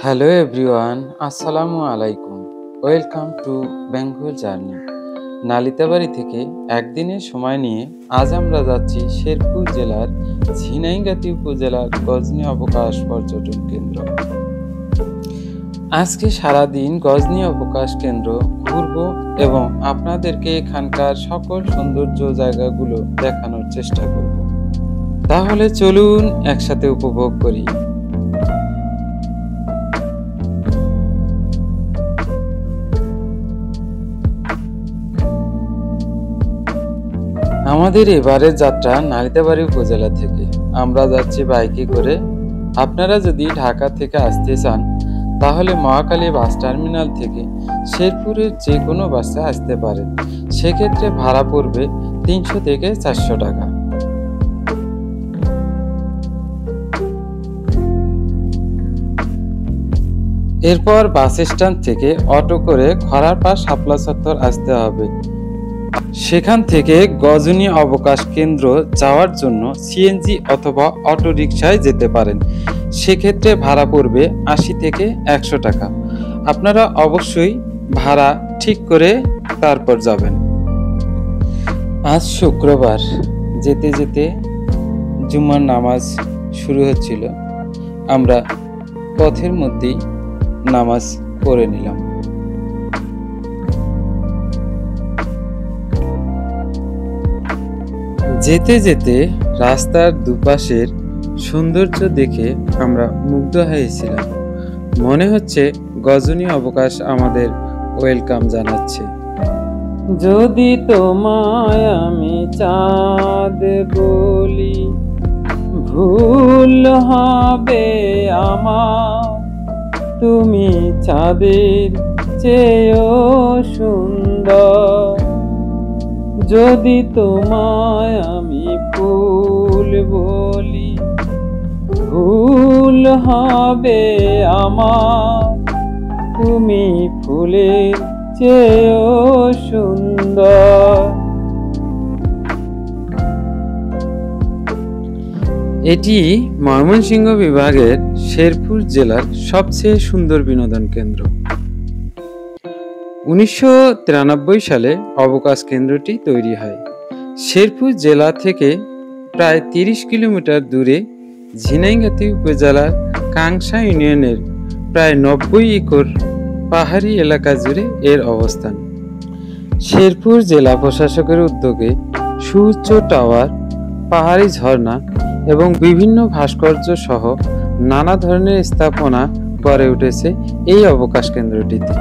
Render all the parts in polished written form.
Hello everyone, আসসালামু আলাইকুম। Welcome to Bengal journey. Nalitabari থেকে একদিনের সময় নিয়ে আজ আমরা যাচ্ছি শেরপুর জেলার ঝিনাইগাতি উপজেলার গজনী অবকাশ পর্যটন কেন্দ্র। আজকে সারাদিন গজনী অবকাশ কেন্দ্র ঘুরব এবং আপনাদেরকে এখানকার সকল সৌন্দর্য জায়গাগুলো দেখানোর চেষ্টা করব। তাহলে চলুন একসাথে উপভোগ করি। আমাদের এবারের যাত্রা নালিতাবাড়ি উপজেলা থেকে। আমরা যাচ্ছি বাইকে করে। আপনারা যদি ঢাকা থেকে আসতে চান তাহলে মহাখালী বাস টার্মিনাল থেকে শেরপুরের যে কোনো বাসে আসতে পারেন। সেক্ষেত্রে ভাড়া পড়বে 300 থেকে 400 টাকা। এরপর বাস স্ট্যান্ড থেকে অটো করে খরারপাড় শাপলা চত্বর আসতে হবে। সেখান থেকে গজনী অবকাশ কেন্দ্র যাওয়ার জন্য সিএনজি অথবা অটো রিকশায় যেতে পারেন। সেক্ষেত্রে ভাড়া পড়বে 80 থেকে 100 টাকা। আপনারা অবশ্যই ভাড়া ঠিক করে তারপর যাবেন। আজ শুক্রবার, যেতে যেতে জুমার নামাজ শুরু হচ্ছিল। আমরা পথের মধ্যেই নামাজ পড়ে নিলাম। যেতে যেতে রাস্তার দুপাশের সৌন্দর্য দেখে আমরা মুগ্ধ হয়েছিলাম। মনে হচ্ছে গজনী অবকাশ আমাদের ওয়েলকাম জানাচ্ছে। যদি তোমায় আমি চাঁদ বলি, ভুল হবে আমার। তুমি চাঁদের চেয়েও সুন্দর। যদি তোমায় আমি ফুল বলি, ভুল হবে আমার। তুমি ফুলের চেয়েও সুন্দর। এটি ময়মনসিংহ বিভাগের শেরপুর জেলার সবচেয়ে সুন্দর বিনোদন কেন্দ্র। 1993 সালে অবকাশ কেন্দ্রটি তৈরি হয়। শেরপুর জেলা থেকে প্রায় 30 কিলোমিটার দূরে ঝিনাইগাতি উপজেলার কাংসা ইউনিয়নের প্রায় 90 একর পাহাড়ি এলাকা জুড়ে এর অবস্থান। শেরপুর জেলা প্রশাসকের উদ্যোগে সুউচ্চ টাওয়ার, পাহাড়ি ঝর্ণা এবং বিভিন্ন ভাস্কর্য সহ নানা ধরনের স্থাপনা গড়ে উঠেছে এই অবকাশ কেন্দ্রটিতে।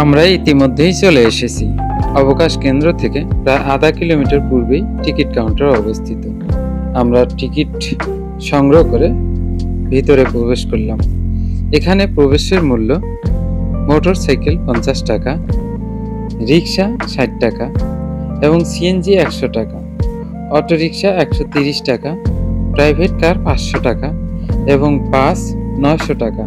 আমরা ইতিমধ্যেই চলে এসেছি। অবকাশ কেন্দ্র থেকে প্রায় আধা কিলোমিটার পূর্বেই টিকিট কাউন্টার অবস্থিত। আমরা টিকিট সংগ্রহ করে ভিতরে প্রবেশ করলাম। এখানে প্রবেশের মূল্য মোটর সাইকেল 50 টাকা, রিক্সা 60 টাকা এবং সিএনজি 100 টাকা, অটো রিক্সা 130 টাকা, প্রাইভেট কার 500 টাকা এবং বাস 900 টাকা।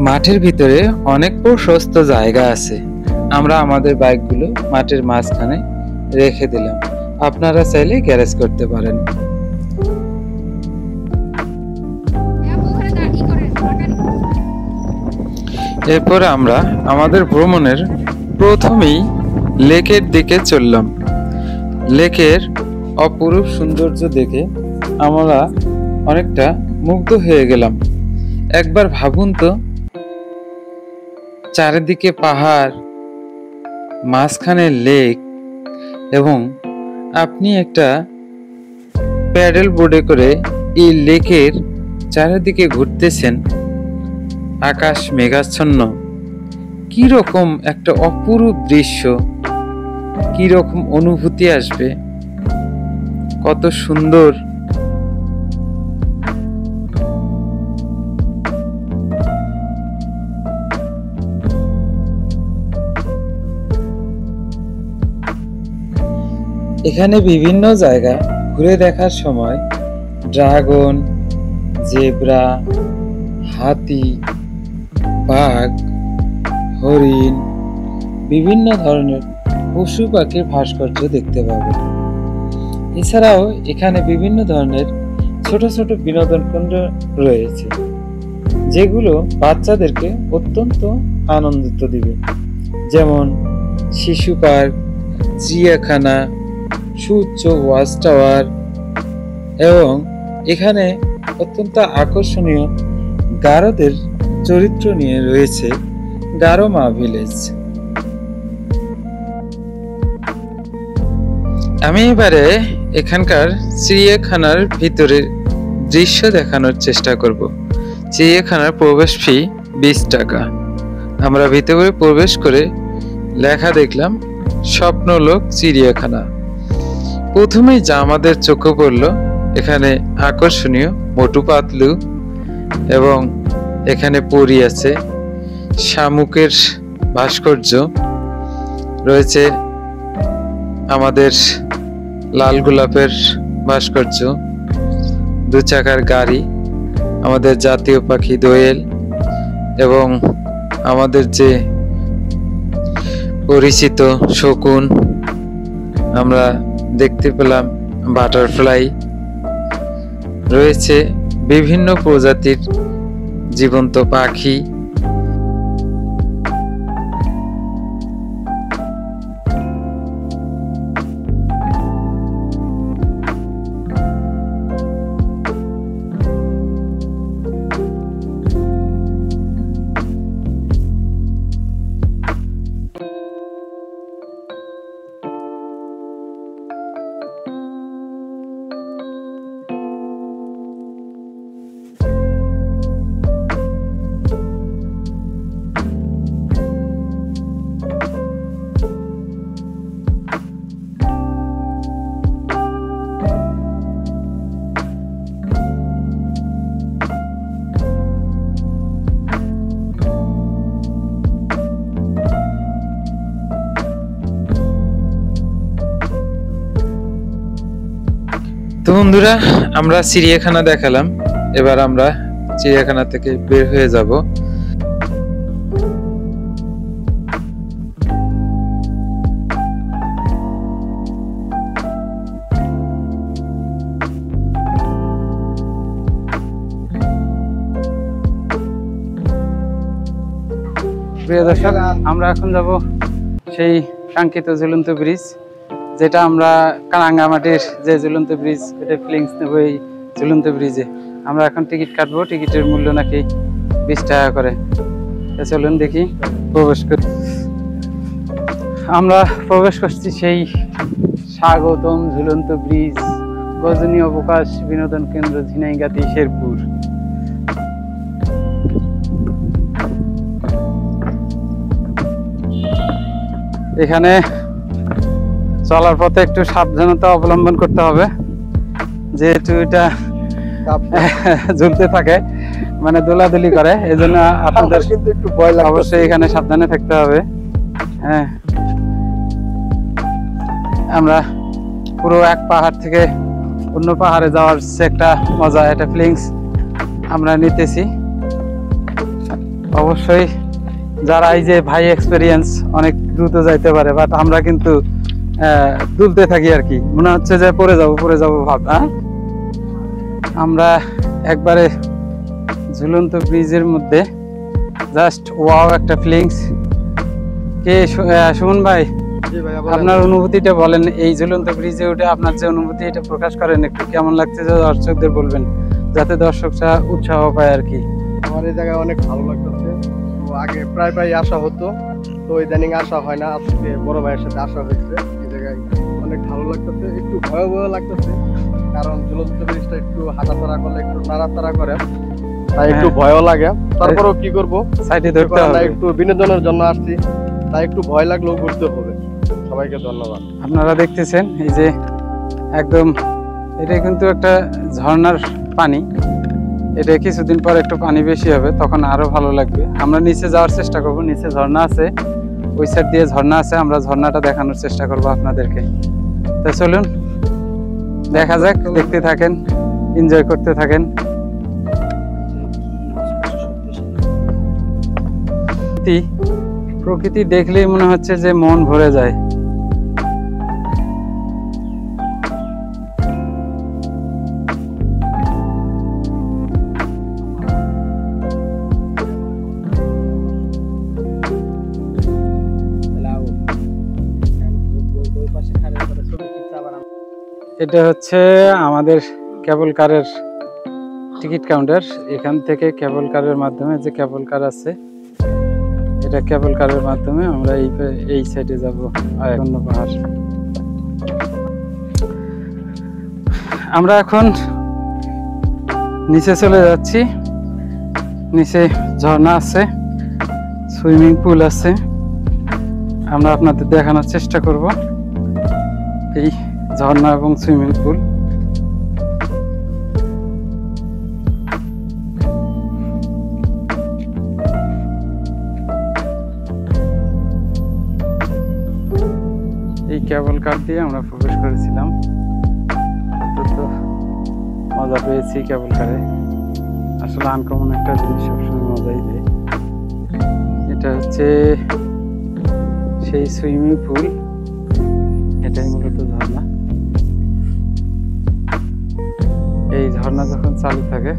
মাঠের ভিতরে অনেক প্রশস্ত জায়গা আছে। আমরা আমাদের বাইকগুলো মাঠের মাঝখানে রেখে দিলাম। আপনারা চাইলে গ্যারেজ করতে পারেন। এরপর আমরা আমাদের ভ্রমণের প্রথমেই লেকের দিকে চললাম। লেকের অপরূপ সৌন্দর্য দেখে আমরা অনেকটা মুগ্ধ হয়ে গেলাম। একবার ভাবুন তো, চারিদিকে পাহাড়, মাঝখানে লেক, এবং আপনি একটা প্যাডেল বোর্ডে করে এই লেকের চারিদিকে ঘুরতেছেন, আকাশ মেঘাচ্ছন্ন। কি রকম একটা অপরূপ দৃশ্য, কি রকম অনুভূতি আসবে, কত সুন্দর। এখানে বিভিন্ন জায়গা ঘুরে দেখার সময় ড্রাগন, জেব্রা, হাতি, বাঘ, হরিণ, বিভিন্ন ধরনের পশু পাখির ভাস্কর্য দেখতে পাবেন। এছাড়াও এখানে বিভিন্ন ধরনের ছোট ছোট বিনোদন কেন্দ্র রয়েছে, যেগুলো বাচ্চাদেরকে অত্যন্ত আনন্দিত দিবে, যেমন শিশু পার্ক, চিড়িয়াখানা, সুউচ্চ ওয়াচ টাওয়ার, এবং এখানে অত্যন্ত আকর্ষণীয় গারোদের চরিত্র নিয়ে রয়েছে গারো মা ভিলেজ। আমি এবারে এখানকার চিড়িয়াখানার ভিতরের দৃশ্য দেখানোর চেষ্টা করব। চিড়িয়াখানার প্রবেশ ফি 20 টাকা। আমরা ভিতরে প্রবেশ করে লেখা দেখলাম স্বপ্নলোক চিড়িয়াখানা। প্রথমেই যা আমাদের চোখে পড়লো, এখানে আকর্ষণীয় মোটু পাতলু, এবং এখানে পরী আছে, শামুকের ভাস্কর্য রয়েছে, আমাদের লাল গোলাপের ভাস্কর্য, 2 চাকার গাড়ি, আমাদের জাতীয় পাখি দোয়েল, এবং আমাদের যে পরিচিত শকুন আমরা দেখতে পেলাম, বাটারফ্লাই রয়েছে, বিভিন্ন প্রজাতির জীবন্ত পাখি। তো বন্ধুরা, আমরা চিড়িয়াখানা দেখালাম, এবার আমরা চিড়িয়াখানা থেকে বের হয়ে যাব। প্রিয় দর্শক, আমরা এখন যাব সেই কাঙ্ক্ষিত ঝুলন্ত ব্রিজ, যেটা আমরা রাঙ্গামাটির যে ঝুলন্ত ব্রিজ, এটা ফিলিংস নেব এই ঝুলন্ত ব্রিজে। আমরা এখন টিকিট কাটবো, টিকিটের মূল্য নাকি 20 টাকা করে। চলুন দেখি, প্রবেশ করি। আমরা প্রবেশ করছি সেই স্বাগতম ঝুলন্ত ব্রিজ, গজনী অবকাশ বিনোদন কেন্দ্র, ঝিনাইগাতি, শেরপুর। এখানে চলার পথে একটু সাবধানতা অবলম্বন করতে হবে, যেহেতু এটা ঝুলতে থাকে, মানে দোলাদুলি করে, এই জন্য আপনাদের কিন্তু একটু ভয় লাগে, অবশ্যই এখানে সাবধানে থাকতে হবে। হ্যাঁ, আমরা পুরো এক পাহাড় থেকে অন্য পাহাড়ে যাওয়ার একটা মজা, একটা ফিলিংস আমরা নিতেছি। অবশ্যই যারা এই যে ভাই এক্সপেরিয়েন্স, অনেক দ্রুত যাইতে পারে, বাট আমরা কিন্তু দুলতে থাকি আর কি, মনে হচ্ছে যে পড়ে যাবো ভাব। হ্যাঁ, আমরা একবারে ঝুলন্ত ব্রিজের মধ্যে, জাস্ট ওয়াও একটা ফিলিংস। কে সুমন ভাই, জি ভাইয়া, বলেন। আপনার অনুভূতিটা বলেন, এই ঝুলন্ত ব্রিজে উঠে আপনার যে অনুভূতি এটা প্রকাশ করেন, একটু কেমন লাগছে যে দর্শকদের বলবেন, যাতে দর্শকরা উৎসাহ পায় আর কি। আমার এই জায়গায় অনেক ভালো লাগতেছে। তো আগে প্রায় প্রায় আসা হতো, তো ইদানিং আসা হয় না। আজকে বড় ভাইয়ের সাথে আসা হয়েছে। এই জায়গায় অনেক ভালো লাগতেছে, একটু ভয় ভয় লাগতেছে, কারণ ঝুলন্ত ব্রিজটা একটু হাঁটাচলা করলে একটু নাড়াচাড়া করে, তাই একটু ভয়ও লাগে। তারপরেও কি করবো, সাইডে ধরতে হবে। একটু বিনোদনের জন্য আসছি, তাই একটু ভয় লাগলেও ঘুরতে হবে। সবাইকে ধন্যবাদ। আপনারা দেখতেছেন এই যে একদম, এটা কিন্তু একটা ঝর্ণার পানি। এটা কিছুদিন পর একটু পানি বেশি হবে, তখন আরো ভালো লাগবে। আমরা নিচে যাওয়ার চেষ্টা করব, নিচে ঝর্ণা আছে, ওই সাইড দিয়ে ঝর্ণা আছে, আমরা ঝর্ণাটা দেখানোর চেষ্টা করব আপনাদেরকে। তো চলুন দেখা যাক, দেখতে থাকেন, এনজয় করতে থাকেন। প্রকৃতি দেখলেই মনে হচ্ছে যে মন ভরে যায়। এটা হচ্ছে আমাদের কেবল কারের টিকিট কাউন্টার। এখান থেকে কেবল কারের মাধ্যমে, যে কেবল কার আছে, এটা কেবল কারের মাধ্যমে আমরা এই সাইডে যাব অন্য পাহাড়। আমরা এখন নিচে চলে যাচ্ছি। নিচে ঝর্ণা আছে, সুইমিং পুল আছে, আমরা আপনাদের দেখানোর চেষ্টা করব এই ঝর্ণা এবং সুইমিং পুল। এই কেবল কার দিয়ে আমরা প্রবেশ করেছিলাম, তো মজা পেয়েছি কেবল কারে। আসলে আনকমন একটা জিনিস সবসময় মজাই দেয়। এটা হচ্ছে সেই সুইমিং পুল, এটাই মূলত ঝর্ণা। এই ঝর্ণা যখন চালু থাকে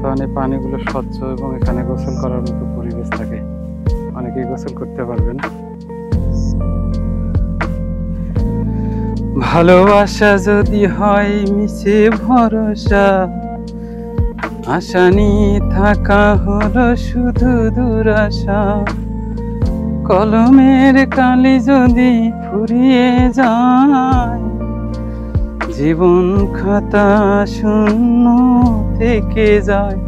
তখন এই পানিগুলো স্বচ্ছ এবং এখানে গোসল করার মতো পরিবেশ থাকে, অনেকেই গোসল করতে পারবেন। ভালোবাসা যদি হয় মিছে ভরসা, আশা নিয়ে থাকা হলো শুধু দুরাশা, কলমের কালি যদি ফুরিয়ে যায়, জীবন খাতা শূন্য থেকে যায়,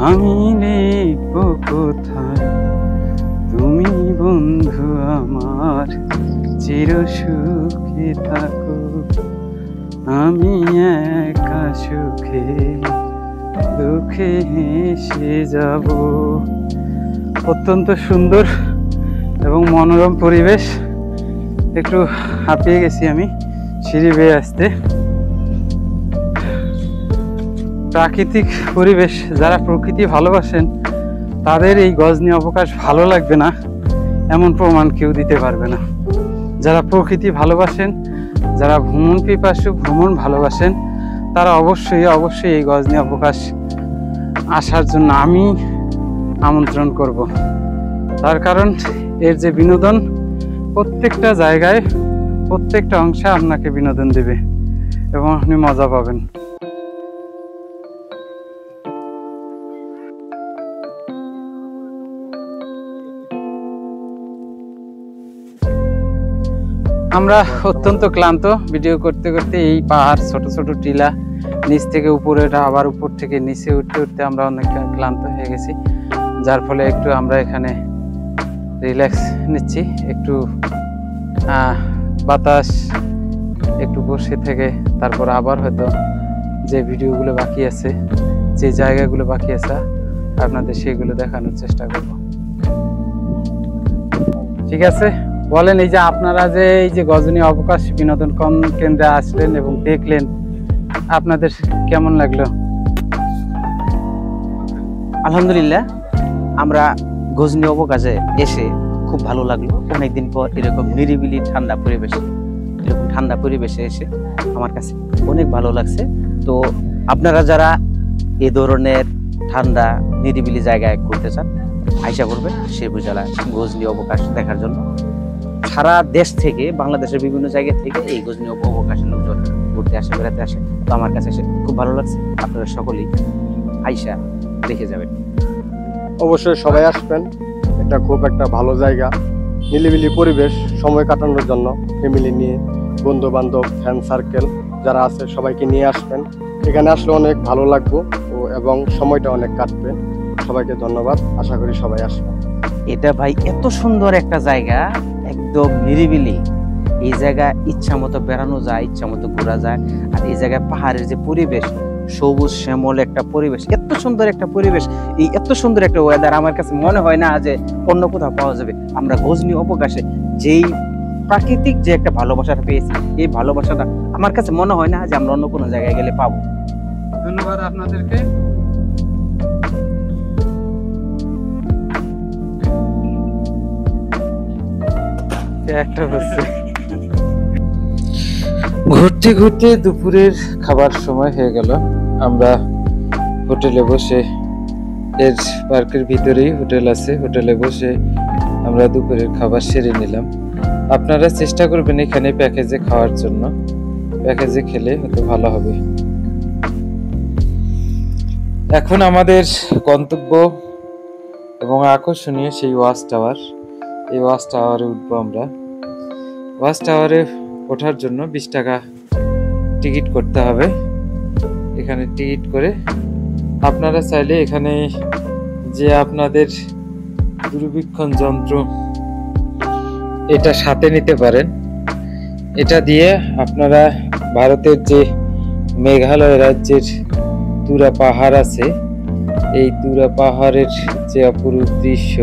আমি লিখব কোথায়, তুমি বন্ধু আমার চির সুখে থাকো, আমি একা সুখে দুঃখে হেসে যাব। অত্যন্ত সুন্দর এবং মনোরম পরিবেশ। একটু হাঁপিয়ে গেছি আমি সিঁড়ি বেয়ে আসতে। প্রাকৃতিক পরিবেশ, যারা প্রকৃতি ভালোবাসেন তাদের এই গজনী অবকাশ ভালো লাগবে না এমন প্রমাণ কেউ দিতে পারবে না। যারা প্রকৃতি ভালোবাসেন, যারা ভ্রমণ পিপাসু, ভ্রমণ ভালোবাসেন, তারা অবশ্যই এই গজনী অবকাশ আসার জন্য আমি আমন্ত্রণ করব। তার কারণ এর যে বিনোদন, প্রত্যেকটা জায়গায় প্রত্যেকটা অংশে আপনাকে বিনোদন দেবে এবং আপনি মজা পাবেন। আমরা অত্যন্ত ক্লান্ত ভিডিও করতে করতে। এই পাহাড়, ছোট ছোট টিলা, নিচ থেকে উপরে, আবার উপর থেকে নিচে উঠতে উঠতে আমরা অনেক ক্লান্ত হয়ে গেছি, যার ফলে একটু আমরা এখানে রিল্যাক্স নিচ্ছি, একটু বাতাস, একটু বসে থেকে তারপর আবার হয়তো যে ভিডিওগুলো বাকি আছে, যে জায়গাগুলো বাকি আছে, আপনাদের সেগুলো দেখানোর চেষ্টা করব। ঠিক আছে, বলেন, এই যে আপনারা যে এই যে গজনী অবকাশ বিনোদন কেন্দ্রে আসলেন এবং দেখলেন, আপনাদের কেমন লাগলো? আলহামদুলিল্লাহ, আমরা গজনী অবকাশে এসে খুব ভালো লাগলো। অনেকদিন পর এরকম নিরিবিলি ঠান্ডা পরিবেশে এসে আমার কাছে অনেক ভালো লাগছে। তো আপনারা যারা এই ধরনের ঠান্ডা নিরিবিলি জায়গায় ঘুরতে চান, আশা করবেন শিবপুর জেলায় গজনী অবকাশ দেখার জন্য। সারা দেশ থেকে, বাংলাদেশের বিভিন্ন জায়গা থেকে এই গজনী অবকাশে লোকজন ঘুরতে আসে, বেড়াতে আসে। তো আমার কাছে এসে খুব ভালো লাগছে। আপনারা সকলেই আইসা দেখে যাবেন। অবশ্যই সবাই আসবেন, এটা খুব একটা ভালো জায়গা, নিলিবিলি পরিবেশ, সময় কাটানোর জন্য ফ্যামিলি নিয়ে, বন্ধু বান্ধব, ফ্রেন্ড সার্কেল যারা আছে সবাইকে নিয়ে আসবেন। এখানে আসলে অনেক ভালো লাগবে এবং সময়টা অনেক কাটবে। সবাইকে ধন্যবাদ, আশা করি সবাই আসবেন। এটা ভাই এত সুন্দর একটা জায়গা, একদম নিরিবিলি। এই জায়গা ইচ্ছা মতো বেড়ানো যায়, ইচ্ছা মতো ঘোরা যায়। আর এই জায়গায় পাহাড়ের যে পরিবেশ, সবুজ শ্যামল একটা পরিবেশ, এত সুন্দর একটা পরিবেশ, এই এত সুন্দর একটা ওয়েদার আমার কাছে মনে হয় না যে অন্য কোথাও পাওয়া যাবে। আমরা গজনী অবকাশে যেই প্রাকৃতিক যে একটা ভালোবাসাটা পেয়েছি, এই ভালোবাসাটা আমার কাছে মনে হয় না যে আমরা অন্য কোনো জায়গায় গেলে পাবো। ধন্যবাদ আপনাদেরকে। ঘুরতে ঘুরতে দুপুরের খাবার সময় হয়ে গেল। আমরা হোটেলে বসে, এর পার্কের ভিতরেই হোটেল আছে, হোটেলে বসে আমরা দুপুরের খাবার সেরে নিলাম। আপনারা চেষ্টা করবেন এখানে প্যাকেজে খাওয়ার জন্য, প্যাকেজে খেলে হয়তো ভালো হবে। এখন আমাদের গন্তব্য এবং আকর্ষণীয় সেই ওয়াচ টাওয়ার। এই ওয়াচ টাওয়ারে উঠবো আমরা। ওয়াচ টাওয়ারে ওঠার জন্য 20 টাকা টিকিট করতে হবে। এখানে টিকিট করে আপনারা চাইলে এখানে যে আপনাদের দূরবীক্ষণ যন্ত্র এটা সাথে নিতে পারেন। এটা দিয়ে আপনারা ভারতের যে মেঘালয় রাজ্যের তুরা পাহাড় আছে, এই তুরা পাহাড়ের যে অপরূপ দৃশ্য,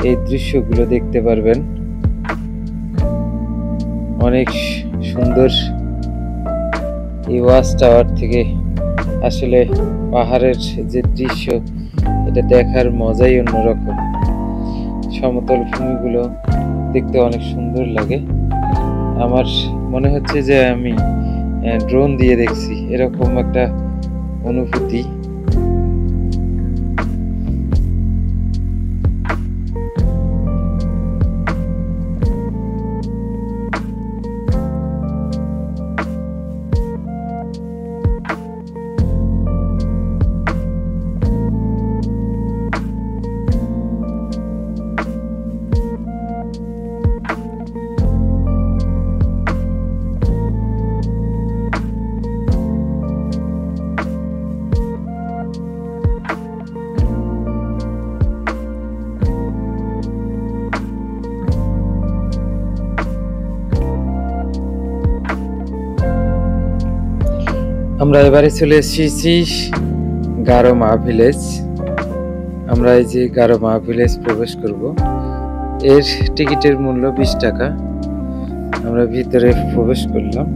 এই দৃশ্যগুলো দেখতে পারবেন। অনেক সুন্দর এই ওয়াচ টাওয়ার থেকে আসলে পাহাড়ের যে দৃশ্য, এটা দেখার মজাই অন্যরকম। সমতল ভূমিগুলো দেখতে অনেক সুন্দর লাগে। আমার মনে হচ্ছে যে আমি ড্রোন দিয়ে দেখছি, এরকম একটা অনুভূতি। আমরা এবারে চলে এসেছি গারোমা ভিলেজ। আমরা এই যে গারোমা ভিলেজ প্রবেশ করব। এর টিকিটের মূল্য 20 টাকা। আমরা ভিতরে প্রবেশ করলাম।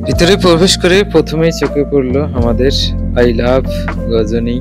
ভিতরে প্রবেশ করে প্রথমেই চোখে পড়লো আমাদের আই লাভ গজনী।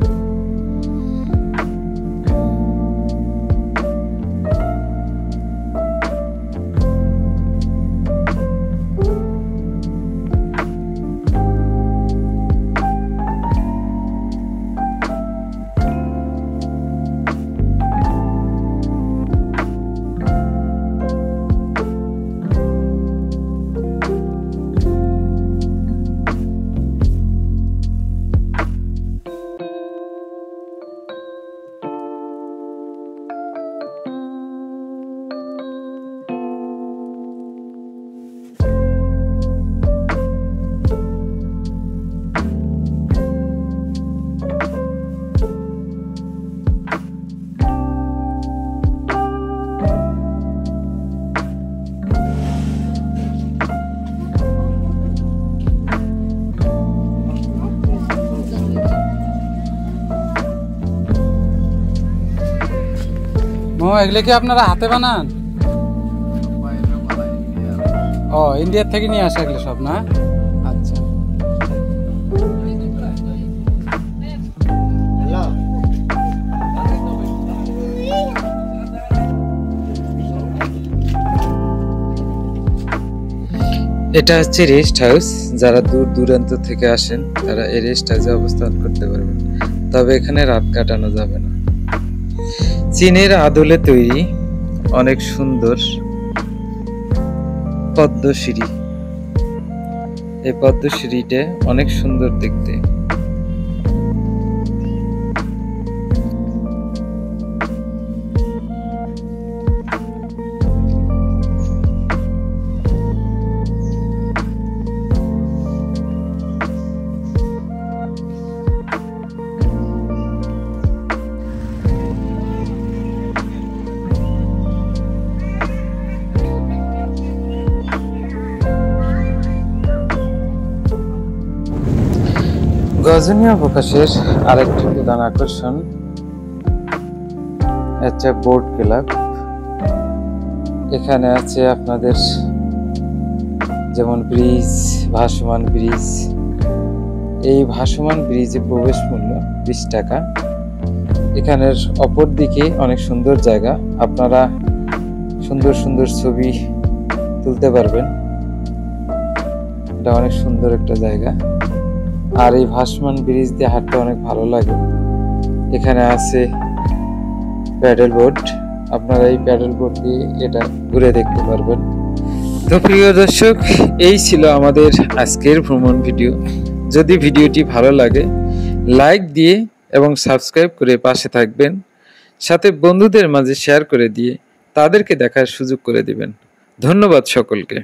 এগুলো কি আপনারা হাতে বানান? ও, ইন্ডিয়ার থেকে নিয়ে আসা এগুলো সব না? আচ্ছা। এটা হচ্ছে রেস্ট হাউস। যারা দূর দূরান্ত থেকে আসেন তারা এই রেস্ট হাউসে অবস্থান করতে পারবেন, তবে এখানে রাত কাটানো যাবে না। চীনের আদলে তৈরি অনেক সুন্দর পদ্মসিঁড়ি। এই পদ্মসিঁড়িটা অনেক সুন্দর দেখতে। গজনী অবকাশের আরেকটি প্রধান আকর্ষণ হচ্ছে বোট ক্লাব। এখানে আছে আপনাদের যেমন ব্রিজ, ভাসমান ব্রিজ। এই ভাসমান ব্রিজে প্রবেশ মূল্য 20 টাকা। এখানের অপর দিকে অনেক সুন্দর জায়গা, আপনারা সুন্দর সুন্দর ছবি তুলতে পারবেন। এটা অনেক সুন্দর একটা জায়গা। আর এই ভাসমান ব্রিজ দিয়ে হাঁটতে অনেক ভালো লাগে। এখানে আছে প্যাডেল বোট, আপনারা এই প্যাডেল বোট দিয়ে এটা ঘুরে দেখতে পারবেন। তো প্রিয় দর্শক, এই ছিল আমাদের আজকের ভ্রমণ ভিডিও। যদি ভিডিওটি ভালো লাগে লাইক দিয়ে এবং সাবস্ক্রাইব করে পাশে থাকবেন, সাথে বন্ধুদের মাঝে শেয়ার করে দিয়ে তাদেরকে দেখার সুযোগ করে দিবেন। ধন্যবাদ সকলকে।